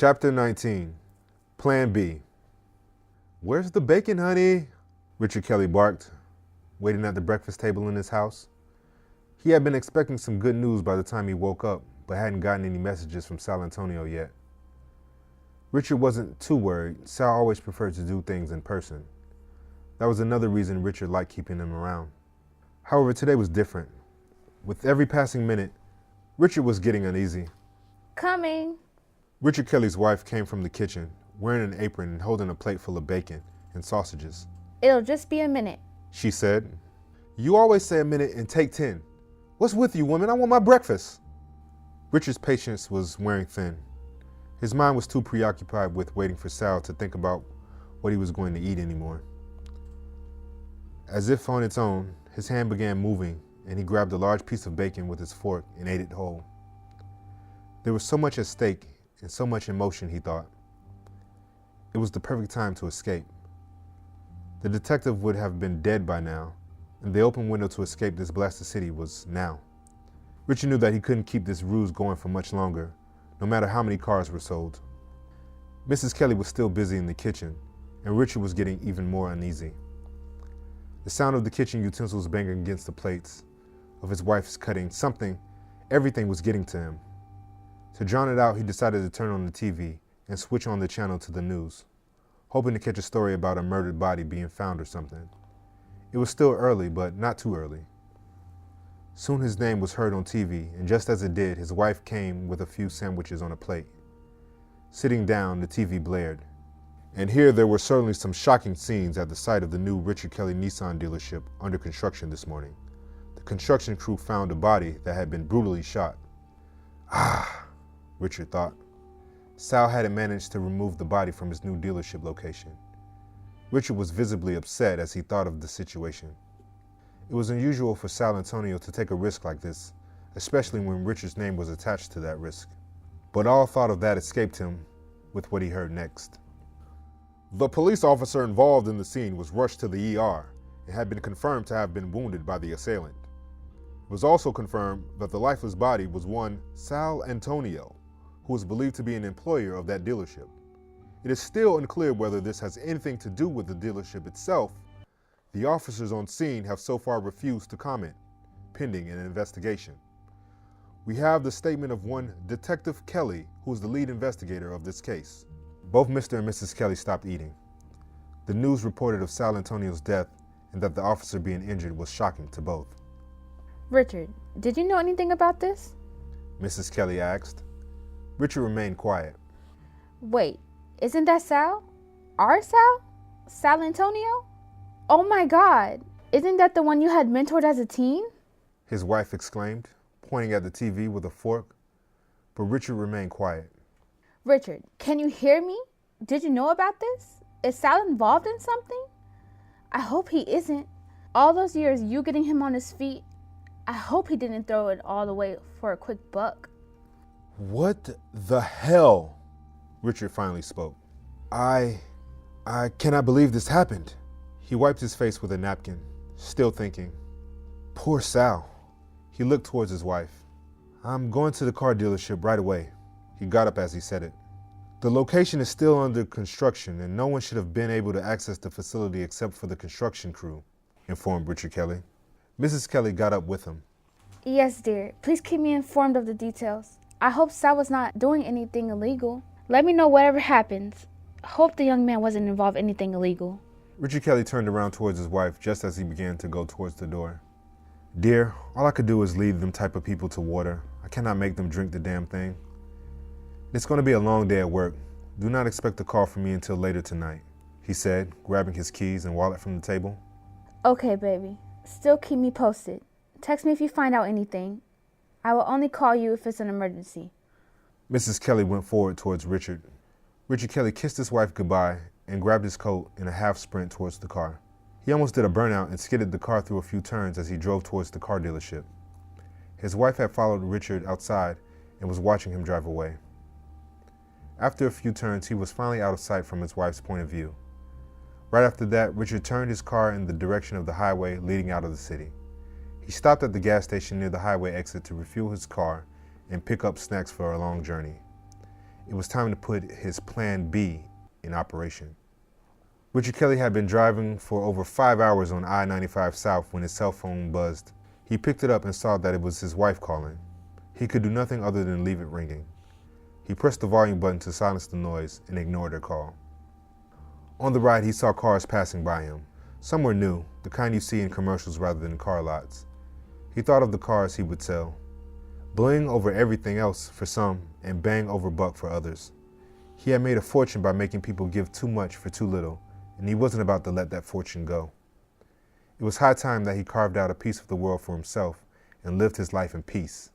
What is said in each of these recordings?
Chapter 19, Plan B. "Where's the bacon, honey?" Richard Kelly barked, waiting at the breakfast table in his house. He had been expecting some good news by the time he woke up, but hadn't gotten any messages from Sal Antonio yet. Richard wasn't too worried. Sal always preferred to do things in person. That was another reason Richard liked keeping him around. However, today was different. With every passing minute, Richard was getting uneasy. Coming. Richard Kelly's wife came from the kitchen, wearing an apron and holding a plate full of bacon and sausages. It'll just be a minute, she said. "You always say a minute and take 10. What's with you, woman? I want my breakfast." Richard's patience was wearing thin. His mind was too preoccupied with waiting for Sal to think about what he was going to eat anymore. As if on its own, his hand began moving, and he grabbed a large piece of bacon with his fork and ate it whole. There was so much at stake and so much emotion, he thought. It was the perfect time to escape. The detective would have been dead by now, and the open window to escape this blasted city was now. Richard knew that he couldn't keep this ruse going for much longer, no matter how many cars were sold. Mrs. Kelly was still busy in the kitchen, and Richard was getting even more uneasy. The sound of the kitchen utensils banging against the plates, of his wife's cutting everything was getting to him. To drown it out, he decided to turn on the TV and switch on the channel to the news, hoping to catch a story about a murdered body being found or something. It was still early, but not too early. Soon his name was heard on TV, and just as it did, his wife came with a few sandwiches on a plate. Sitting down, the TV blared. And here there were certainly some shocking scenes at the site of the new Richard Kelly Nissan dealership under construction this morning. The construction crew found a body that had been brutally shot. Ah, Richard thought. Sal hadn't managed to remove the body from his new dealership location. Richard was visibly upset as he thought of the situation. It was unusual for Sal Antonio to take a risk like this, especially when Richard's name was attached to that risk. But all thought of that escaped him with what he heard next. "The police officer involved in the scene was rushed to the ER and had been confirmed to have been wounded by the assailant. It was also confirmed that the lifeless body was one Sal Antonio, who is believed to be an employer of that dealership. It is still unclear whether this has anything to do with the dealership itself. The officers on scene have so far refused to comment, pending an investigation. We have the statement of one Detective Kelly, who is the lead investigator of this case." Both Mr. and Mrs. Kelly stopped eating. The news reported of Sal Antonio's death and that the officer being injured was shocking to both. Richard, did you know anything about this? Mrs. Kelly asked. Richard remained quiet. Wait, isn't that Sal? Our Sal? Sal Antonio? Oh my God, isn't that the one you had mentored as a teen? His wife exclaimed, pointing at the TV with a fork, but Richard remained quiet. Richard, can you hear me? Did you know about this? Is Sal involved in something? I hope he isn't. All those years you getting him on his feet, I hope he didn't throw it all away for a quick buck. "What the hell?" Richard finally spoke. I cannot believe this happened." He wiped his face with a napkin, still thinking. Poor Sal. He looked towards his wife. "I'm going to the car dealership right away." He got up as he said it. "The location is still under construction and no one should have been able to access the facility except for the construction crew," informed Richard Kelly. Mrs. Kelly got up with him. Yes, dear. Please keep me informed of the details. I hope Sal was not doing anything illegal. Let me know whatever happens. Hope the young man wasn't involved in anything illegal. Richard Kelly turned around towards his wife just as he began to go towards the door. "Dear, all I could do is lead them type of people to water. I cannot make them drink the damn thing. It's going to be a long day at work. Do not expect a call from me until later tonight," he said, grabbing his keys and wallet from the table. Okay, baby. Still keep me posted. Text me if you find out anything. I will only call you if it's an emergency. Mrs. Kelly went forward towards Richard. Richard Kelly kissed his wife goodbye and grabbed his coat in a half sprint towards the car. He almost did a burnout and skidded the car through a few turns as he drove towards the car dealership. His wife had followed Richard outside and was watching him drive away. After a few turns, he was finally out of sight from his wife's point of view. Right after that, Richard turned his car in the direction of the highway leading out of the city. He stopped at the gas station near the highway exit to refuel his car and pick up snacks for a long journey. it was time to put his Plan B in operation. Richard Kelly had been driving for over 5 hours on I-95 South when his cell phone buzzed. He picked it up and saw that it was his wife calling. He could do nothing other than leave it ringing. He pressed the volume button to silence the noise and ignored her call. On the ride, he saw cars passing by him. Some were new, the kind you see in commercials rather than car lots. He thought of the cars he would sell. Bling over everything else for some and bang over buck for others. He had made a fortune by making people give too much for too little, and he wasn't about to let that fortune go. It was high time that he carved out a piece of the world for himself and lived his life in peace.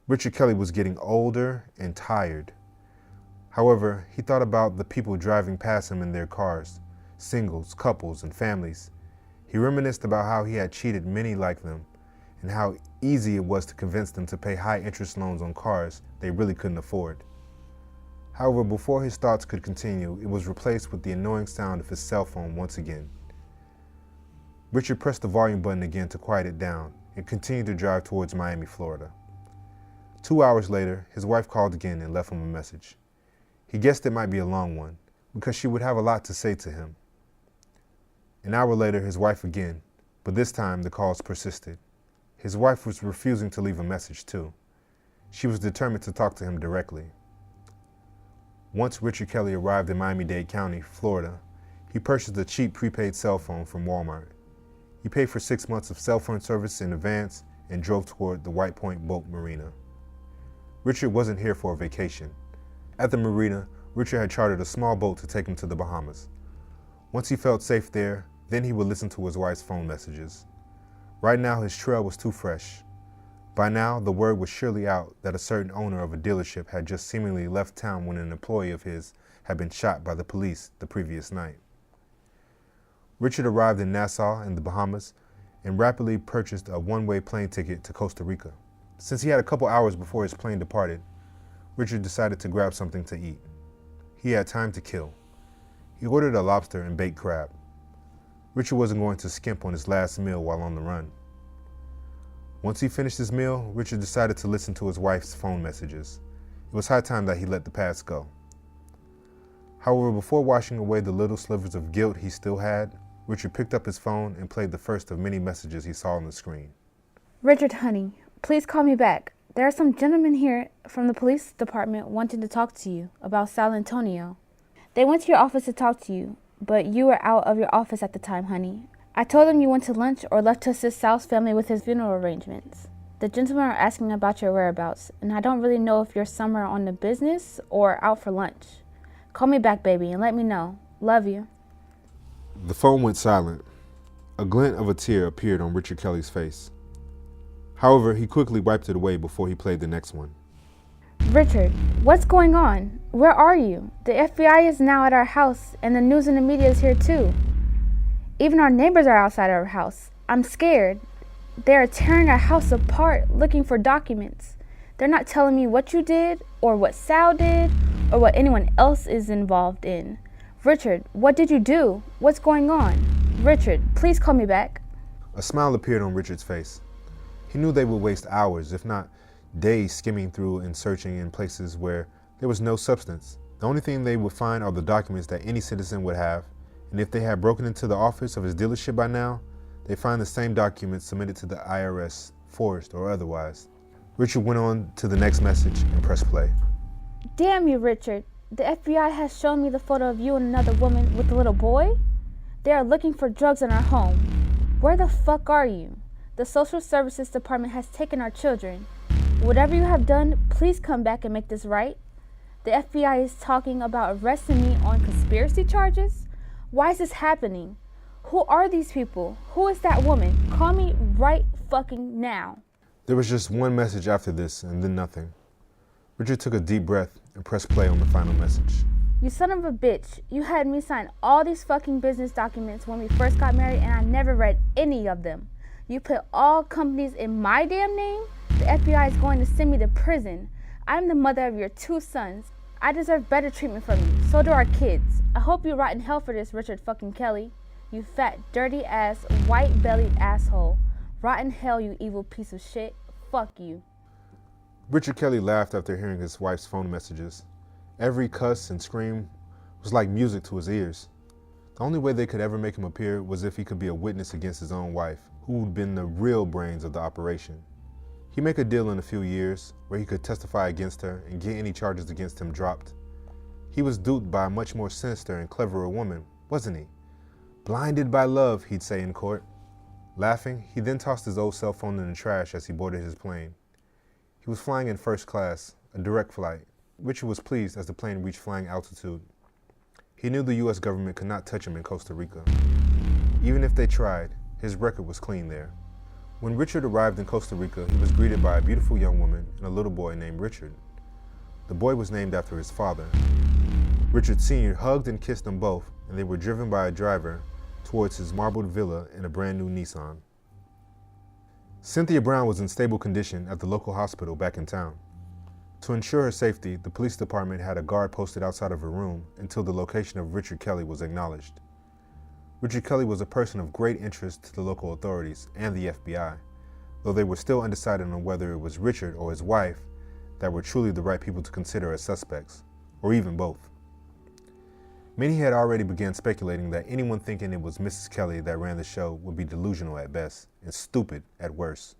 Richard Kelly was getting older and tired. However, he thought about the people driving past him in their cars, singles, couples, and families. He reminisced about how he had cheated many like them and how easy it was to convince them to pay high interest loans on cars they really couldn't afford. However, before his thoughts could continue, it was replaced with the annoying sound of his cell phone once again. Richard pressed the volume button again to quiet it down and continued to drive towards Miami, Florida. 2 hours later, his wife called again and left him a message. He guessed it might be a long one, because she would have a lot to say to him. An hour later, his wife again, but this time the calls persisted. His wife was refusing to leave a message too. She was determined to talk to him directly. Once Richard Kelly arrived in Miami-Dade County, Florida, he purchased a cheap prepaid cell phone from Walmart. He paid for 6 months of cell phone service in advance and drove toward the White Point Boat Marina. Richard wasn't here for a vacation. At the marina, Richard had chartered a small boat to take him to the Bahamas. Once he felt safe there, then he would listen to his wife's phone messages. Right now, his trail was too fresh. By now, the word was surely out that a certain owner of a dealership had just seemingly left town when an employee of his had been shot by the police the previous night. Richard arrived in Nassau in the Bahamas and rapidly purchased a one-way plane ticket to Costa Rica. Since he had a couple hours before his plane departed, Richard decided to grab something to eat. He had time to kill. He ordered a lobster and baked crab. Richard wasn't going to skimp on his last meal while on the run. Once he finished his meal, Richard decided to listen to his wife's phone messages. It was high time that he let the past go. However, before washing away the little slivers of guilt he still had, Richard picked up his phone and played the first of many messages he saw on the screen. Richard, honey, please call me back. There are some gentlemen here from the police department wanting to talk to you about Sal Antonio. They went to your office to talk to you, but you were out of your office at the time, honey. I told them you went to lunch or left to assist Sal's family with his funeral arrangements. The gentlemen are asking about your whereabouts, and I don't really know if you're somewhere on the business or out for lunch. Call me back, baby, and let me know. Love you. The phone went silent. A glint of a tear appeared on Richard Kelly's face. However, he quickly wiped it away before he played the next one. Richard, what's going on? Where are you? The FBI is now at our house, and the news and the media is here too. Even our neighbors are outside our house. I'm scared. They are tearing our house apart, looking for documents. They're not telling me what you did, or what Sal did, or what anyone else is involved in. Richard, what did you do? What's going on? Richard, please call me back. A smile appeared on Richard's face. He knew they would waste hours, if not days, skimming through and searching in places where there was no substance. The only thing they would find are the documents that any citizen would have, and if they had broken into the office of his dealership by now, they find the same documents submitted to the IRS, forged or otherwise. Richard went on to the next message and pressed play. Damn you, Richard. The FBI has shown me the photo of you and another woman with a little boy. They are looking for drugs in our home. Where the fuck are you? The Social Services Department has taken our children. Whatever you have done, please come back and make this right. The FBI is talking about arresting me on conspiracy charges. Why is this happening? Who are these people? Who is that woman? Call me right fucking now. There was just one message after this and then nothing. Richard took a deep breath and pressed play on the final message. You son of a bitch. You had me sign all these fucking business documents when we first got married and I never read any of them. You put all companies in my damn name? The FBI is going to send me to prison. I'm the mother of your 2 sons. I deserve better treatment from you. So do our kids. I hope you rot in hell for this, Richard fucking Kelly. You fat, dirty ass, white-bellied asshole. Rot in hell, you evil piece of shit. Fuck you. Richard Kelly laughed after hearing his wife's phone messages. Every cuss and scream was like music to his ears. The only way they could ever make him appear was if he could be a witness against his own wife, who had been the real brains of the operation. He'd make a deal in a few years where he could testify against her and get any charges against him dropped. He was duped by a much more sinister and cleverer woman, wasn't he? Blinded by love, he'd say in court. Laughing, he then tossed his old cell phone in the trash as he boarded his plane. He was flying in first class, a direct flight. Richard was pleased as the plane reached flying altitude. He knew the U.S. government could not touch him in Costa Rica. Even if they tried, his record was clean there. When Richard arrived in Costa Rica, he was greeted by a beautiful young woman and a little boy named Richard. The boy was named after his father. Richard Sr. hugged and kissed them both, and they were driven by a driver towards his marbled villa in a brand new Nissan. Cynthia Brown was in stable condition at the local hospital back in town. To ensure her safety, the police department had a guard posted outside of her room until the location of Richard Kelly was acknowledged. Richard Kelly was a person of great interest to the local authorities and the FBI, though they were still undecided on whether it was Richard or his wife that were truly the right people to consider as suspects, or even both. Many had already begun speculating that anyone thinking it was Mrs. Kelly that ran the show would be delusional at best and stupid at worst.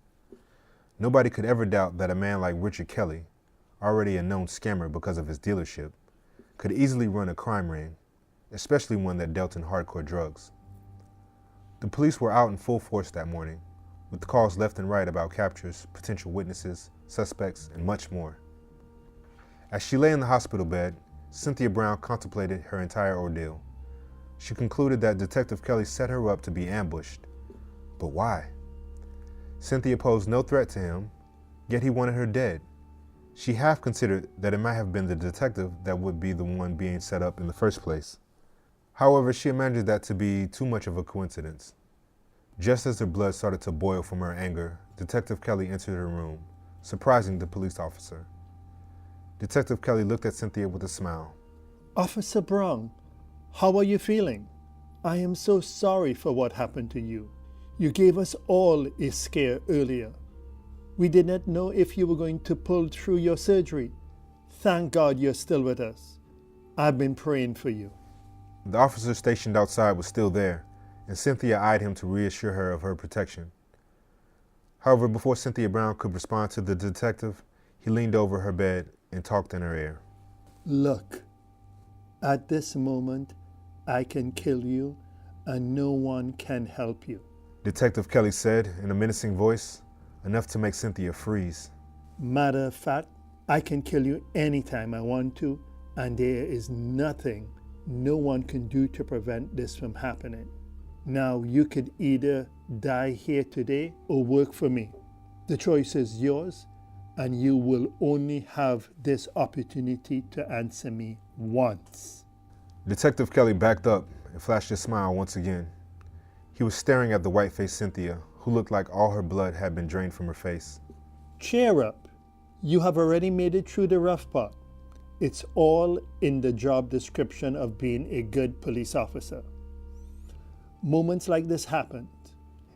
Nobody could ever doubt that a man like Richard Kelly, already a known scammer because of his dealership, could easily run a crime ring, especially one that dealt in hardcore drugs. The police were out in full force that morning, with calls left and right about captures, potential witnesses, suspects, and much more. As she lay in the hospital bed, Cynthia Brown contemplated her entire ordeal. She concluded that Detective Kelly set her up to be ambushed. But why? Cynthia posed no threat to him, yet he wanted her dead. She half considered that it might have been the detective that would be the one being set up in the first place. However, she imagined that to be too much of a coincidence. Just as her blood started to boil from her anger, Detective Kelly entered her room, surprising the police officer. Detective Kelly looked at Cynthia with a smile. Officer Brown, how are you feeling? I am so sorry for what happened to you. You gave us all a scare earlier. We did not know if you were going to pull through your surgery. Thank God you're still with us. I've been praying for you. The officer stationed outside was still there, and Cynthia eyed him to reassure her of her protection. However, before Cynthia Brown could respond to the detective, he leaned over her bed and talked in her ear. Look, at this moment, I can kill you, and no one can help you. Detective Kelly said in a menacing voice, enough to make Cynthia freeze. Matter of fact, I can kill you anytime I want to, and there is nothing no one can do to prevent this from happening. Now, you could either die here today or work for me. The choice is yours, and you will only have this opportunity to answer me once. Detective Kelly backed up and flashed a smile once again. He was staring at the white-faced Cynthia, who looked like all her blood had been drained from her face. Cheer up. You have already made it through the rough part. It's all in the job description of being a good police officer. Moments like this happened.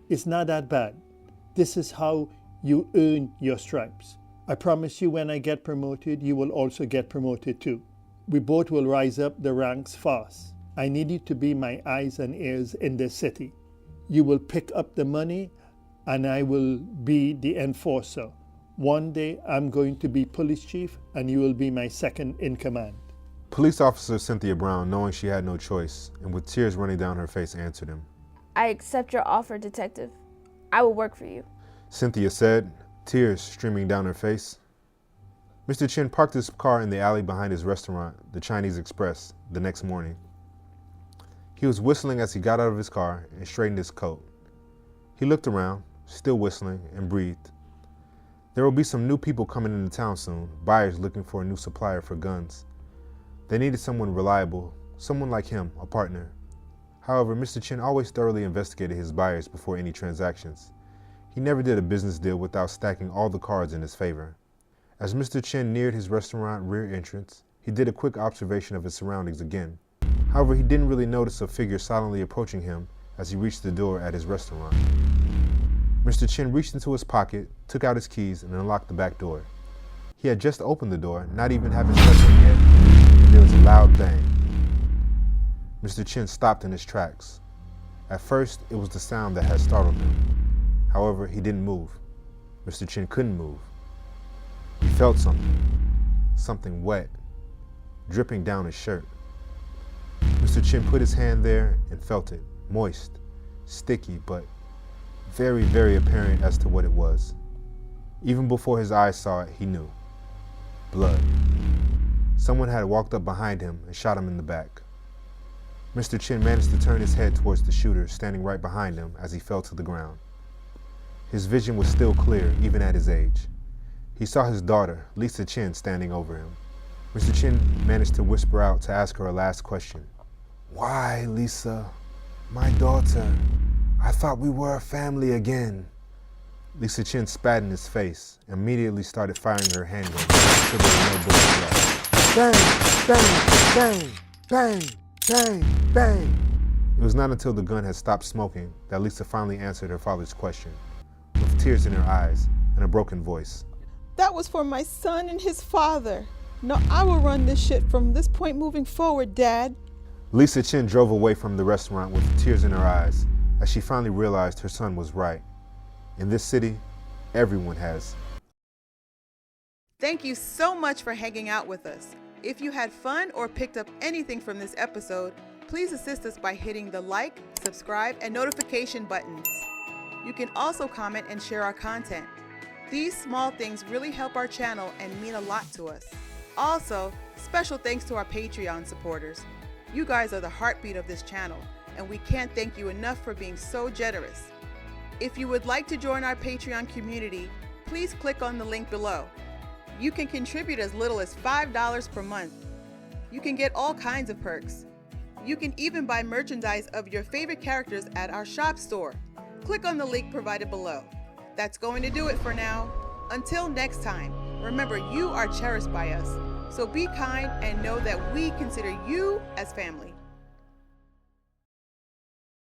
It's not that bad. This is how you earn your stripes. I promise you, when I get promoted, you will also get promoted too. We both will rise up the ranks fast. I need you to be my eyes and ears in this city. You will pick up the money, and I will be the enforcer. One day, I'm going to be police chief, and you will be my second in command. Police officer Cynthia Brown, knowing she had no choice, and with tears running down her face, answered him. I accept your offer, Detective. I will work for you. Cynthia said, tears streaming down her face. Mr. Chin parked his car in the alley behind his restaurant, the Chinese Express, the next morning. He was whistling as he got out of his car and straightened his coat. He looked around, still whistling, and breathed. There will be some new people coming into town soon, buyers looking for a new supplier for guns. They needed someone reliable, someone like him, a partner. However, Mr. Chin always thoroughly investigated his buyers before any transactions. He never did a business deal without stacking all the cards in his favor. As Mr. Chin neared his restaurant rear entrance, he did a quick observation of his surroundings again. However, he didn't really notice a figure silently approaching him as he reached the door at his restaurant. Mr. Chin reached into his pocket, took out his keys, and unlocked the back door. He had just opened the door, not even having touched it yet, and there was a loud bang. Mr. Chin stopped in his tracks. At first, it was the sound that had startled him. However, he didn't move. Mr. Chin couldn't move. He felt something wet, dripping down his shirt. Mr. Chin put his hand there and felt it, moist, sticky, but very, very apparent as to what it was. Even before his eyes saw it, he knew. Blood. Someone had walked up behind him and shot him in the back. Mr. Chin managed to turn his head towards the shooter standing right behind him as he fell to the ground. His vision was still clear, even at his age. He saw his daughter, Lisa Chin, standing over him. Mr. Chin managed to whisper out to ask her a last question. "Why, Lisa? My daughter. I thought we were a family again." Lisa Chin spat in his face and immediately started firing her handgun until there were no bullets left. Bang, bang, bang, bang, bang, bang. It was not until the gun had stopped smoking that Lisa finally answered her father's question, with tears in her eyes and a broken voice. "That was for my son and his father. Now I will run this shit from this point moving forward, Dad." Lisa Chin drove away from the restaurant with tears in her eyes as she finally realized her son was right. In this city, everyone has. Thank you so much for hanging out with us. If you had fun or picked up anything from this episode, please assist us by hitting the like, subscribe, and notification buttons. You can also comment and share our content. These small things really help our channel and mean a lot to us. Also, special thanks to our Patreon supporters. You guys are the heartbeat of this channel, and we can't thank you enough for being so generous. If you would like to join our Patreon community, please click on the link below. You can contribute as little as $5 per month. You can get all kinds of perks. You can even buy merchandise of your favorite characters at our shop store. Click on the link provided below. That's going to do it for now. Until next time, remember you are cherished by us. So be kind and know that we consider you as family.